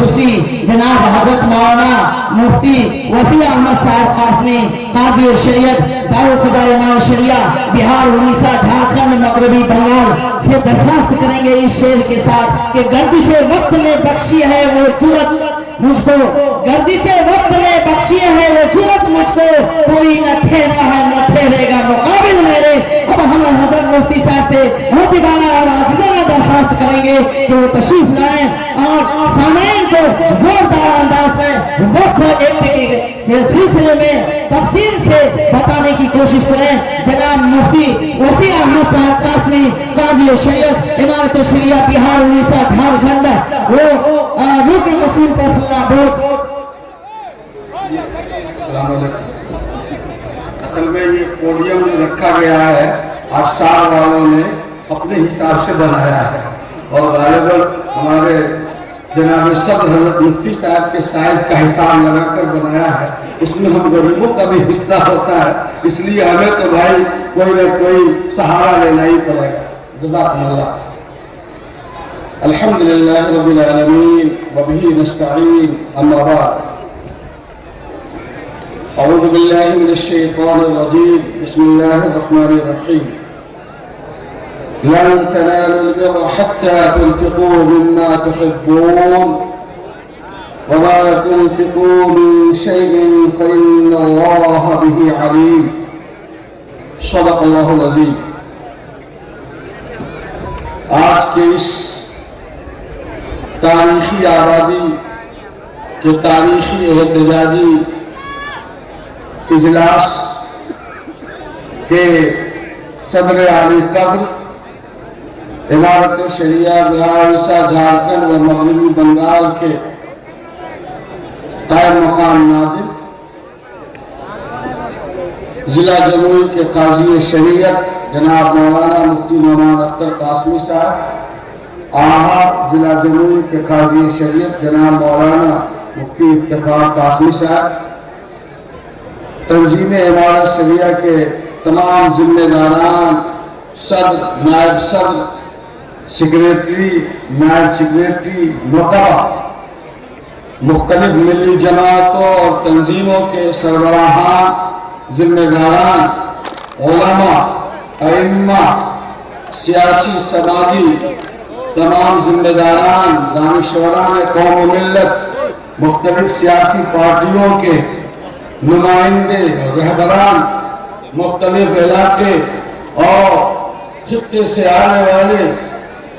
खसूसी जनाब हजरत मौलाना मुफ्ती वसी अहमद साहब कासमी काजी शरीयत दारुल क़ज़ा इमाम शरिया बिहार, उड़ीसा, झारखंड, मगरबी बंगाल से दरखास्त करेंगे इस शेर के साथ कि गर्दिश वक्त में बख्शी है वो जुरत मुझको, गर्दिश वक्त में बख्शी है वो जुरत मुझको, कोई न ठहरा है न ठहरेगा मुकाबिल मेरे। अब हम हजरत मुफ्ती साहब से मोहब्बाना और आजिज़ाना दरखास्त करेंगे कि वो तशरीफ लाएं और सामईन को जोरदार अंदाज में वक्फ एक्ट के सिलसिले में तफसील से बताने की कोशिश करें। जनाब मुफ्ती वसी अहमद साहब कासमी काजी शरीयत इमारत शरिया बिहार, उड़ीसा, झारखंड, वो रुकन मुस्लिम फैसला बोर्ड। असल में ये पोडियम जो रखा गया है अक्सार वालों ने अपने हिसाब से बनाया है और गालिबन हमारे जनाब सदर हज़रत मुफ्ती साहब के साइज का हिसाब लगाकर बनाया है। इसमें हम गरीबों का भी हिस्सा होता है, इसलिए हमें तो भाई कोई न कोई सहारा लेना ही पड़ेगा। जज़ाकुमुल्लाह। अल्हम्दुलिल्लाह रब्बिल आलमीन व बिही नस्तईन, अम्मा बाद। अऊज़ु बिल्लाहि मिनश शैतानिर रजीम, बिस्मिल्लाहिर रहमानिर रहीम। लन तनालुल बिर्रा हत्ता तुनफिकू मिम्मा तुहिब्बून वमा तुनफिकू मिन शैइन फइन्नल्लाह बिही अलीम। सदक़ल्लाहुल अज़ीम। आज के इस तारीखी आबादी के तारीखी एहतजाजी इजलास के सदर आली कद्र इमारत शरिया बिहार, उड़ीसा, झारखंड व मगरबी बंगाल के कायम मकाम नाज़िम जिला जमुई के काजी शरीयत जनाब मौलाना मुफ्ती नौमान अख्तर कासमी साहब, आहा जिला जमुई के काजी शरीयत जनाब मौलाना मुफ्ती इफ्तिखार कासमी साहब, तंजीम इमारत शरिया के तमाम जिम्मेदारान, सदर, नायब सदर, सेक्रेटरी, नायब सेक्रेटरी, मोहतरमा, मुख्तलिफ मिली जमातों और तंजीमों के सरबराहान, जिम्मेदारान, उलमा, अइम्मा, सियासी समाजी तमाम जिम्मेदारान, दानिशवरान कौम व मिल्लत, मुख्तलिफ सियासी पार्टियों के नुमाइंदे, रहबरान, मुख्तलिफ इलाके और खित्ते से आने वाले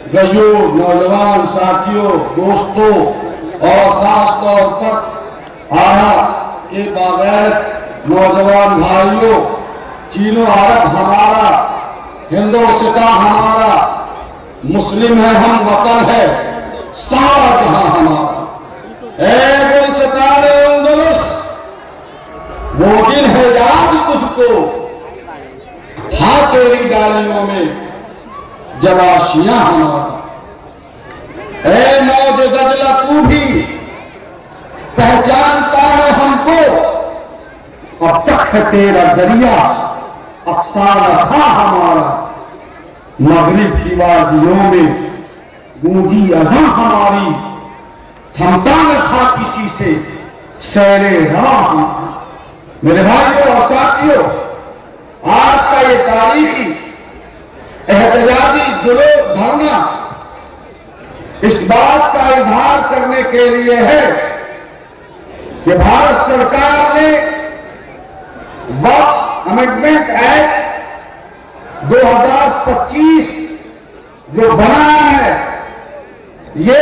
गयूर नौजवान साथियों, दोस्तों और ख़ास तौर पर आरा के बागैरत नौजवान भाइयों, चीनो अरब हमारा, हिंदुस्तान हमारा, मुस्लिम है हम, वतन है सारा जहां हमारा। ऐ गुलसिताने अंदलुस, वो दिन है याद तुझको था तेरी डालियों में जब आशियां हमारा। ऐ मौज दजला तू भी पहचानता है हमको, अब तक है तेरा दरिया अफसाना था हमारा। मगरिब की वादियों में गूंजी अज़ां हमारी, थमता न था किसी से सैरे राह। मेरे भाइयों और साथियों, आज का ये तारीखी एहतजाजी जुलूस धरना इस बात का इजहार करने के लिए है कि भारत सरकार ने वक्फ अमेंडमेंट एक्ट 2025 जो बनाया है, ये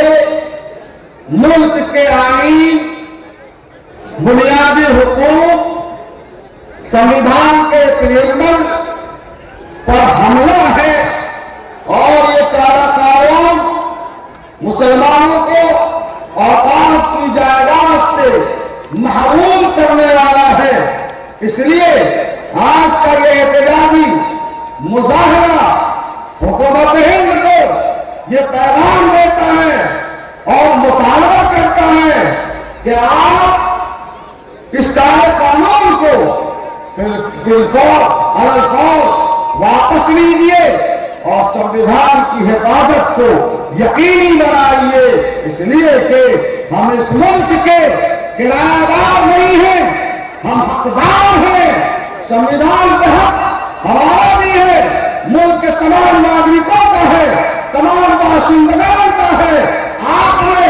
मुल्क के आईन, बुनियादी हुकूक, संविधान के प्रियम्बल पर हमला है और ये काला कानून मुसलमानों को औकात की जायदाद से महरूम करने वाला है। इसलिए आज का ये एहतजाजी मुजाहरा हुकूमत हिंद को ये पैगाम देता है और मुतालबा करता है कि आप इस काले कानून को फिलफौर वापस लीजिए اور संविधान की हिफाजत को यकीनी बनाइए, इसलिए कि हम इस मुल्क के किराएदार नहीं हैं, हम हकदार हैं। संविधान का हक हमारा भी है, मुल्क के तमाम नागरिकों का है, तमाम बाशिंदगान का है। आपने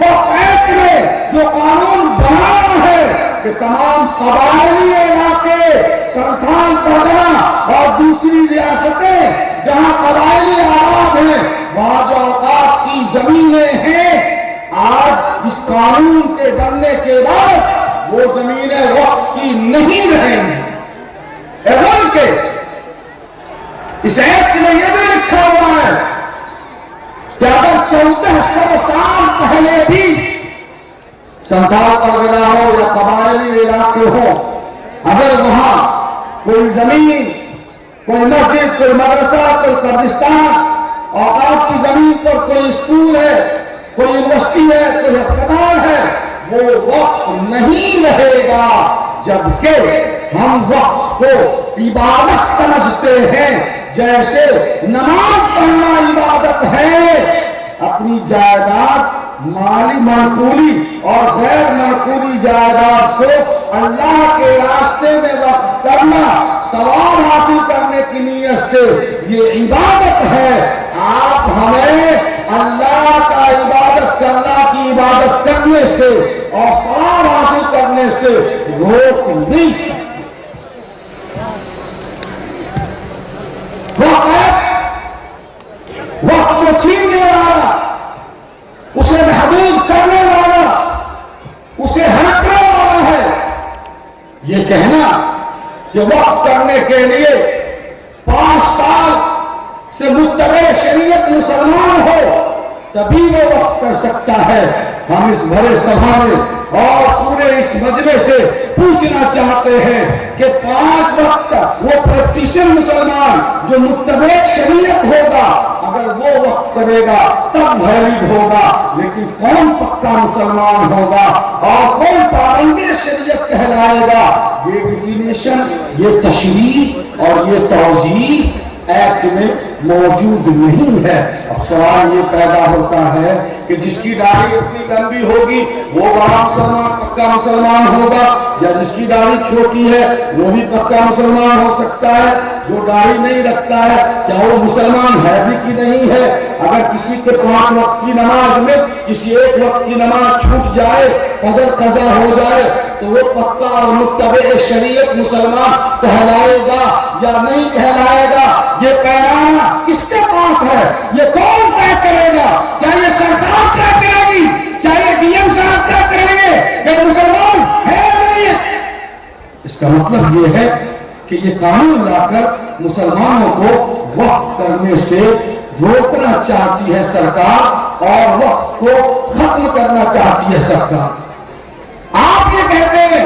वक्फ एक्ट में जो कानून बनाया है कि तमाम कबायली इलाके, संथाल परगना और दूसरी रियासतें जहां कबायली आबाद हैं, वहां जो औकात की जमीनें हैं, आज इस कानून के बनने के बाद वो जमीनें वक्फ की नहीं रहेंगी। एवं के इस एक्ट में यह भी लिखा हुआ है कि अगर 1400 साल पहले भी संथाल परगना हो या कबायली इलाके हो, अगर वहां कोई जमीन, कोई मस्जिद, कोई मदरसा, कोई कब्रिस्तान, औकाफ की जमीन पर कोई स्कूल है, कोई यूनिवर्सिटी है, कोई अस्पताल है, वो वक्फ नहीं रहेगा। जबकि हम वक्फ को इबादत समझते हैं, जैसे नमाज पढ़ना इबादत है। अपनी जायदाद, माली मनकूली और गैर मनकूली जायदाद को अल्लाह के रास्ते में वक्फ करना, सवाब हासिल करने की नीयत से, ये इबादत है। आप हमें अल्लाह का इबादत करना की इबादत करने से और सवाब हासिल करने से रोक नहीं सकते। वक्त को छीनने वाला, उसे महबूब करने वाला, उसे हड़पने वाला है। ये कहना कि वक्फ करने के लिए 5 साल से मुत्तबे शरीयत मुसलमान हो तभी वो वक्फ कर सकता है। हम इस भरे सभा में और पूरे इस मजमे से पूछना चाहते हैं कि 5 वक्त वो प्रैक्टिशनर मुसलमान जो मुत्तबे शरीयत होगा, अगर वो वक्त करेगा तब वैलिड होगा। लेकिन कौन पक्का मुसलमान होगा और कौन पाबंदी शरीयत कहलाएगा, ये डिफिनेशन, ये तशरीह और ये तौजीह एक्ट में मौजूद नहीं है। अब सवाल ये पैदा होता है कि जिसकी दाढ़ी इतनी लंबी होगी वो बड़ा मुसलमान, पक्का मुसलमान होगा, या जिसकी दाढ़ी छोटी है वो भी पक्का मुसलमान हो सकता है। जो दाढ़ी नहीं रखता है क्या वो मुसलमान है भी कि नहीं है? अगर किसी के 5 वक्त की नमाज में किसी एक वक्त की नमाज छूट जाए, फजर कज़ा हो जाए, तो वो पक्का और मुत्तबे शरीयत मुसलमान कहलाएगा या नहीं कहलाएगा? ये पैमाना किसके पास है? ये कौन तय करेगा? क्या ये सरकार तय करेगी? क्या ये डीएम साहब तय करेंगे कि मुसलमान है या नहीं है? इसका मतलब ये है कि ये कानून लाकर मुसलमानों को वक्फ करने से रोकना चाहती है सरकार और वक्फ को खत्म करना चाहती है सरकार। आप ये कहते हैं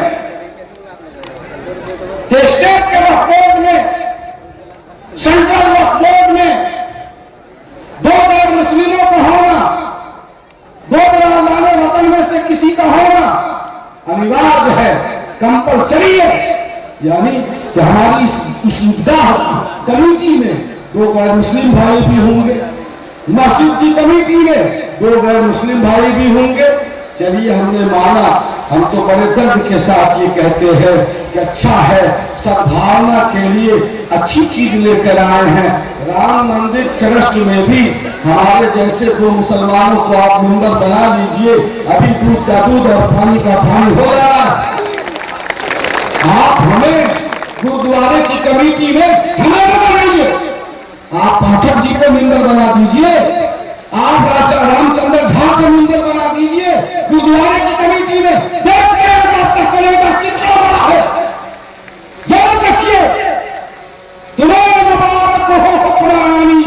कि स्टेट के वक्फ बोर्ड में, सेंट्रल वक्फ बोर्ड में 2 गैर मुस्लिमों का होना, 2 बरादरान वतन में से किसी का होना अनिवार्य है, कंपल्सरी है। यानी कि हमारी इस ईदगाह कमेटी में 2 गैर मुस्लिम भाई भी होंगे, मस्जिद की कमेटी में 2 गैर मुस्लिम भाई भी होंगे। चलिए हमने माना, हम तो बड़े दर्द के साथ ये कहते हैं कि अच्छा है, सद्भावना के लिए अच्छी चीज लेकर आए हैं। राम मंदिर ट्रस्ट में भी हमारे जैसे 2 मुसलमानों को आप मेंबर बना लीजिए, अभी दूध का दूध और पानी का पानी हो रहा है। आप हमें गुरुद्वारे की कमेटी में हमें न बनाइए, आप पाठक जी को मेंबर बना दीजिए, आप राजा रामचंद्र झा को मेंबर बना दीजिए गुरुद्वारे की कमेटी में। देखते हैं आपका कलेजा कितना बड़ा है। याद रखिए, तुम्हें मुबारक हो हुक्मरानी,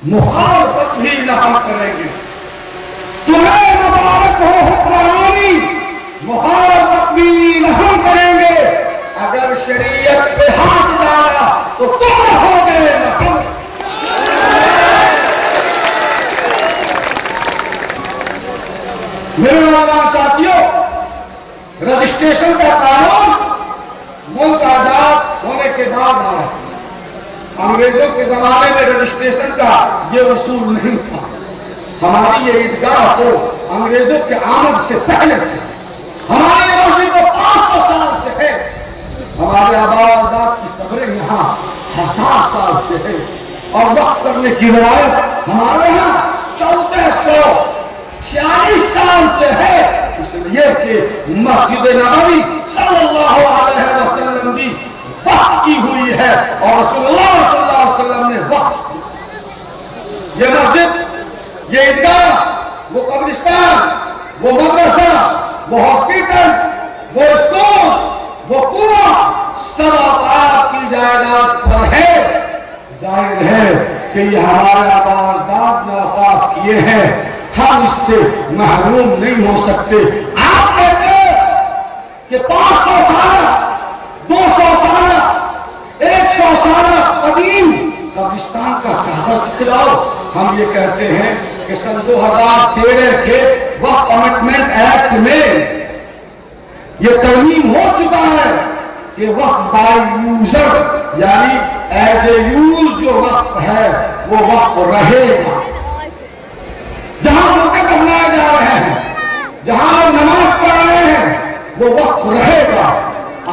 मुखालफत भी न हम करेंगे। तुम्हें मुबारक हो हुक्मरानी, मुखालफत भी न हम करेंगे। अगर शरीयत पे हाथ डाला तो तुम रहोगे न हम। मेरे नौजवान साथियों, रजिस्ट्रेशन का कानून मुल्क आजाद होने के बाद आया। अंग्रेजों के जमाने में रजिस्ट्रेशन का ये उसूल नहीं था। हमारी ये ईदगाह तो अंग्रेजों के आमद से पहले थी। हमारी ये मस्जिद तो 500 साल से है। हमारे आबा अजदाद की कब्रें यहाँ 1000 साल से है और वक्त करने की रिवायत हमारे यहाँ 1446 साल से है। इसलिए कि मस्जिद नबवी सल्लल्लाहु अलैहि वसल्लम की वक्त की हुई है और रसूलुल्लाह सल्लल्लाहु अलैहि वसल्लम ने वक्त, ये मस्जिद, ये ईदगाह, वो कब्रिस्तान, वो मदरसा, वो हॉस्पिटल, वो स्कूल, वो कुआं सब आपकी जायदाद पर है। जाहिर है कि ये हमारे आबा अजदाद ने वक़ाफ किए हैं, हम इससे महरूम नहीं हो सकते। आप कहते हैं कि 500 साल, 200 साल, 100 साल कदीम कब्रिस्तान का कागज दिखलाओ। हम ये कहते हैं कि सन 2013 के वक्फ अमेंडमेंट एक्ट में ये तरमीम हो चुका है कि वक्फ बाय यूजर यानी एज ए यूज जो वक्फ है वो वक्फ रहेगा। जहां मुकद्दस बनाए जा रहे हैं, जहां लोग नमाज पढ़ रहे हैं, वो वक्फ रहेगा।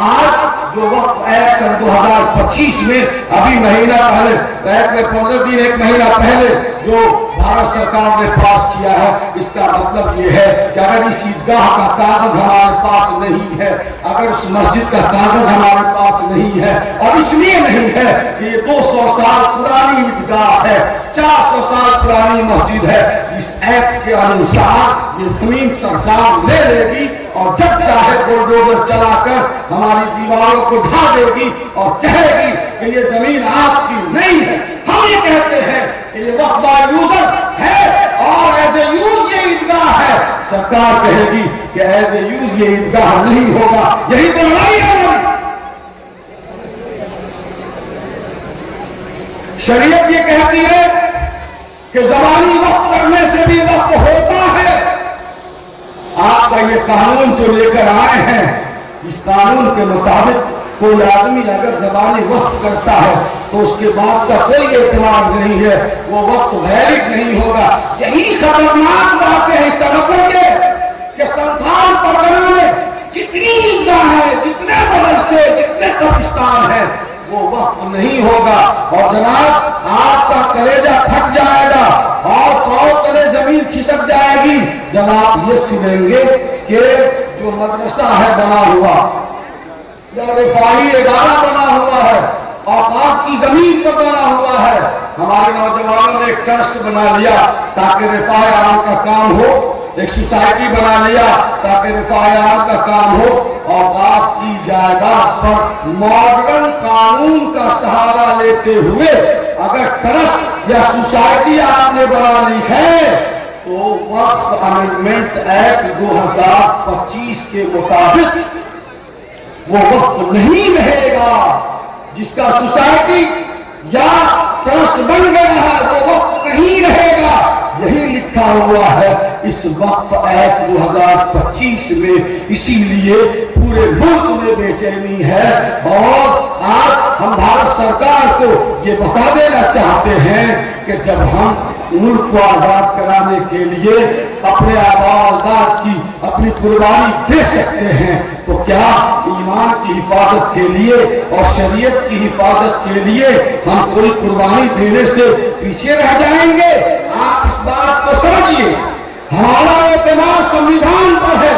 आज जो वक्फ एक्ट सन 2025 में अभी महीना पहले, एक्ट में 15 दिन 1 महीना पहले जो भारत सरकार ने पास किया है, इसका मतलब ये है कि अगर इस ईदगाह का कागज हमारे पास नहीं है, अगर उस मस्जिद का कागज हमारे पास नहीं है, और इसलिए नहीं है कि ये 200 साल पुरानी ईदगाह है, 400 साल पुरानी मस्जिद है, इस एक्ट के अनुसार ये जमीन सरकार ले लेगी और जब चाहे बुलडोजर चलाकर हमारी दीवारों को ढा देगी और कहेगी कि ये जमीन आपकी नहीं है। हम ये कहते हैं कि ये वक्फ बाय यूजर है और एज ए यूज ये ईदगाह है। सरकार कहेगी कि एज ए यूज ये ईदगाह नहीं होगा। यही तो लड़ाई है हमारी। शरीयत ये कहती है कि ज़बानी वक्फ करने से भी वक्फ होता है। आपका ये कानून जो लेकर आए हैं, इस कानून के मुताबिक कोई आदमी अगर ज़बानी वक्फ करता है तो उसके बाद का कोई एतबार नहीं है, वो वक्त वैलिड नहीं होगा। यही खतरनाक बात है। इसका मतलब ये कि संथाल परगना में जितनी ईदगाह है, जितने मदरसे, जितने कब्रिस्तान है, वो वक्त नहीं होगा। और जनाब आपका कलेजा फट जाएगा और पाँव तले जमीन खिसक जाएगी जब आप ये सुनेंगे कि जो मदरसा है बना हुआ या रिफाही इदारा बना हुआ है, औकाफ की जमीन पर बना हुआ है, हमारे नौजवानों ने एक ट्रस्ट बना लिया ताकि रिफाह आम का काम हो, एक सोसाइटी बना लिया ताकि रिफाह आम का काम हो। औकाफ की जायदाद पर मॉडर्न कानून का सहारा लेते हुए अगर ट्रस्ट या सोसाइटी आपने बना ली है तो वक्फ अमेंडमेंट एक्ट 2025 के मुताबिक वो वक्त नहीं रहेगा। जिसका सोसाइटी या ट्रस्ट बन गया है वो वक्त नहीं रहेगा। यही लिखा हुआ है इस वक्फ एक्ट 2025 में। इसीलिए पूरे मुल्क में बेचैनी है और आज हम भारत सरकार को ये बता देना चाहते हैं कि जब हम मुल्क को आजाद कराने के लिए अपने आबा अजदाद की अपनी कुर्बानी दे सकते हैं तो क्या ईमान की हिफाजत के लिए और शरीयत की हिफाजत के लिए हम कोई कुर्बानी देने से पीछे रह जाएंगे? आप इस बात को समझिए। हमारा एतमाद संविधान पर है,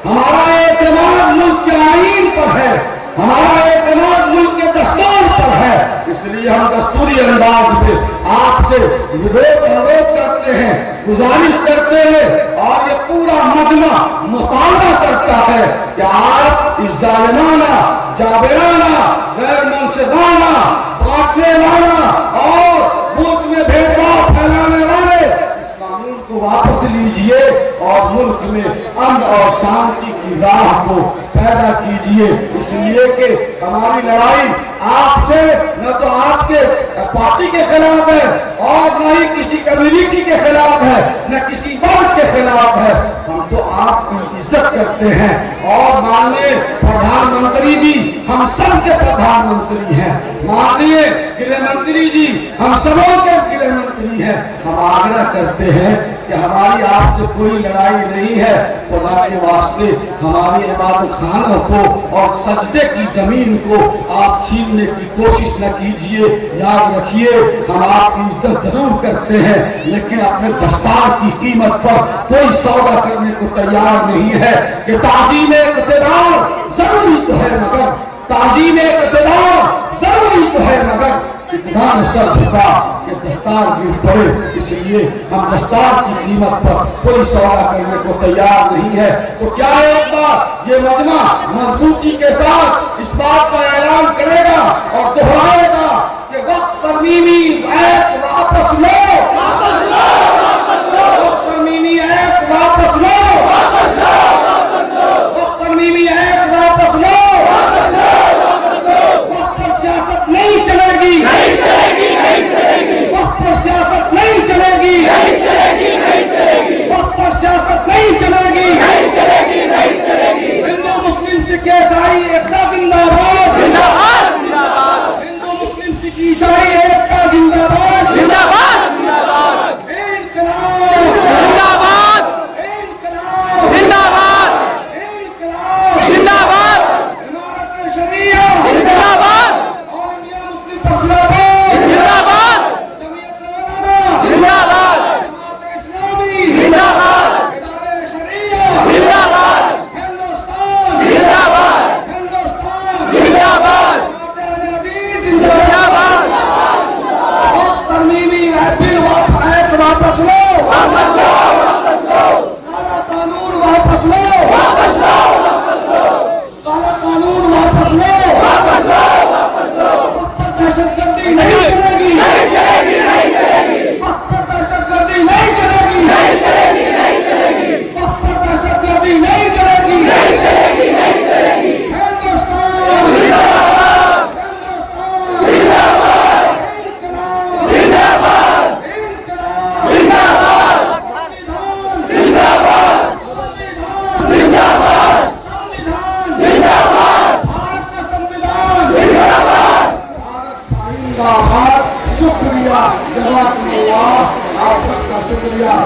हमारा एतमाद मुल्क के आईन पर है, हमारा एतमाद मुल्क के दस्तूर पर है। इसलिए हम दस्तूरी अंदाज में आपसे अनुरोध करते हैं, गुजारिश करते हैं और ये पूरा मजमा मुतालबा करता है कि आप इस जालिमाना, जाबिराना, गैर मुंसिफाना, बांटने वाला और मुल्क में भेदभाव फैलाने वाले इस कानून को वापस लीजिए और मुल्क में अमन और शांति की राह को पैदा कीजिए। इसलिए कि हमारी लड़ाई आपसे न तो आपके पार्टी के खिलाफ है और न ही किसी कम्युनिटी के खिलाफ है, न किसी वर्ग के खिलाफ है। हम تو آپ کی عزت کرتے ہیں. اور مانیے پردھان منتری جی ہم سب کے پردھان منتری ہیں, مانیے گृह मंत्री जी ہم سبوں کے گृह मंत्री ہیں. ہم آگرہ کرتے ہیں کہ ہماری آپ سے کوئی لڑائی نہیں ہے, خدا کے واسطے ہماری عبادت خانہ کو اور سجدے کی زمین کو آپ چھیننے کی کوشش نہ کیجئے. یاد رکھیے ہم آپ کی عزت ضرور کرتے ہیں لیکن اپنے دستار کی قیمت پر کوئی سودا کرنے کو تیار نہیں ہے. کہ تعظیم اقتدار ضروری تو ہے مگر تعظیم اقتدار ضروری تو ہے مگر اقتدار سر جھکا کہ دستار گر پڑے, اس لیے ہم دستار کی قیمت پر کوئی سودا کرنے کو تیار نہیں ہے. تو کیا ایک بار یہ مجمع مضبوطی کے ساتھ اس بات کا اعلان کرے گا اور دہرائے گا کہ وقت ترمیمی ایکٹ واپس لو, وقت ترمیمی ایکٹ واپس لو, وقت ترمیمی ایکٹ واپس لو. وقت پر سیاست نہیں چلے گی, وقت پر سیاست نہیں چلے گی, وقت پر سیاست نہیں چلے گی. ہندو مسلم سکھ عیسائی ایکتا زندہ باد, ہندو مسلم سکھ عیسائی ایکتا زندہ باد, شکریہ, جزاکم اللہ, آپ کا شکریہ.